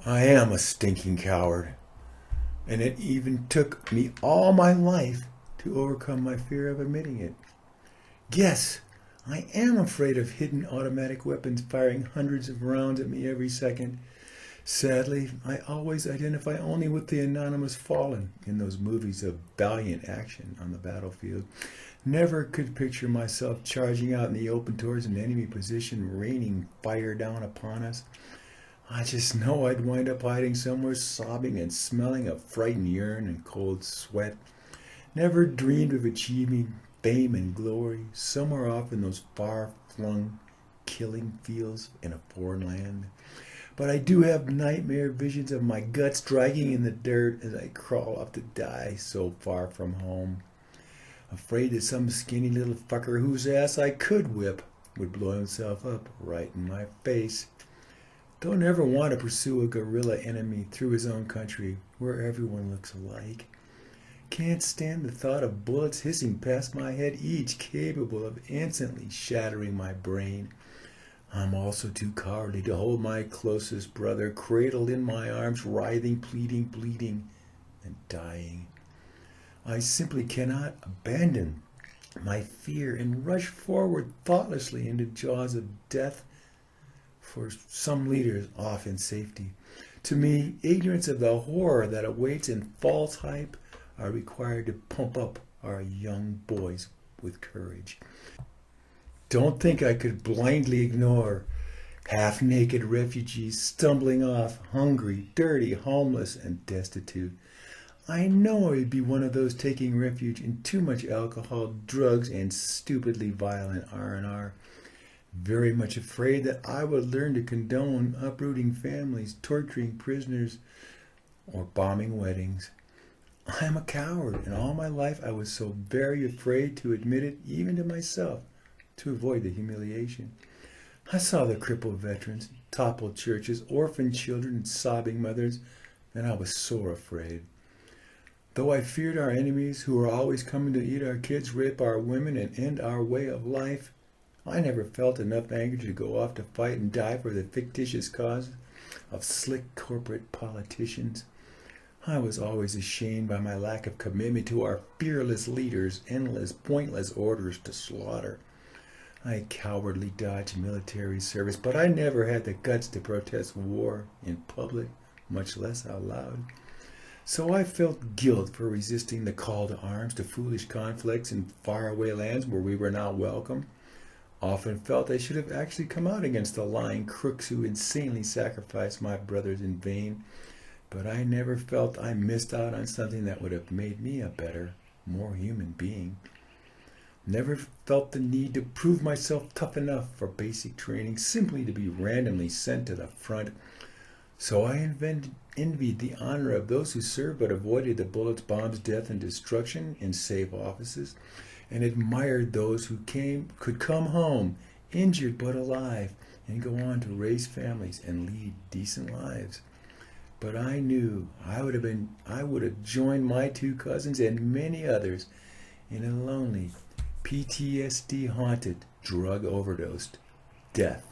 I am a stinking coward, and it even took me all my life to overcome my fear of admitting it. Yes, I am afraid of hidden automatic weapons firing hundreds of rounds at me every second. Sadly, I always identify only with the anonymous fallen in those movies of valiant action on the battlefield. Never could picture myself charging out in the open towards an enemy position, raining fire down upon us. I just know I'd wind up hiding somewhere, sobbing and smelling of frightened urine and cold sweat. Never dreamed of achieving fame and glory somewhere off in those far-flung killing fields in a foreign land. But I do have nightmare visions of my guts dragging in the dirt as I crawl off to die so far from home. Afraid that some skinny little fucker whose ass I could whip would blow himself up right in my face. Don't ever want to pursue a guerrilla enemy through his own country where everyone looks alike. Can't stand the thought of bullets hissing past my head, each capable of instantly shattering my brain. I'm also too cowardly to hold my closest brother cradled in my arms, writhing, pleading, bleeding, and dying. I simply cannot abandon my fear and rush forward thoughtlessly into jaws of death for some leaders off in safety. To me, ignorance of the horror that awaits and false hype are required to pump up our young boys with courage. Don't think I could blindly ignore half-naked refugees stumbling off, hungry, dirty, homeless, and destitute. I know I'd be one of those taking refuge in too much alcohol, drugs, and stupidly violent R&R. Very much afraid that I would learn to condone uprooting families, torturing prisoners, or bombing weddings. I am a coward, and all my life I was so very afraid to admit it, even to myself, to avoid the humiliation. I saw the crippled veterans, toppled churches, orphaned children, and sobbing mothers, and I was sore afraid. Though I feared our enemies who were always coming to eat our kids, rape our women, and end our way of life, I never felt enough anger to go off to fight and die for the fictitious cause of slick corporate politicians. I was always ashamed by my lack of commitment to our fearless leaders' endless, pointless orders to slaughter. I cowardly dodged military service, but I never had the guts to protest war in public, much less out loud. So I felt guilt for resisting the call to arms to foolish conflicts in faraway lands where we were not welcome. Often felt I should have actually come out against the lying crooks who insanely sacrificed my brothers in vain. But I never felt I missed out on something that would have made me a better, more human being. Never felt the need to prove myself tough enough for basic training simply to be randomly sent to the front. So I envied the honor of those who served but avoided the bullets, bombs, death, and destruction in safe offices, and admired those who could come home, injured but alive, and go on to raise families and lead decent lives. But I knew I would have joined my two cousins and many others in a lonely, PTSD-haunted, drug-overdosed death.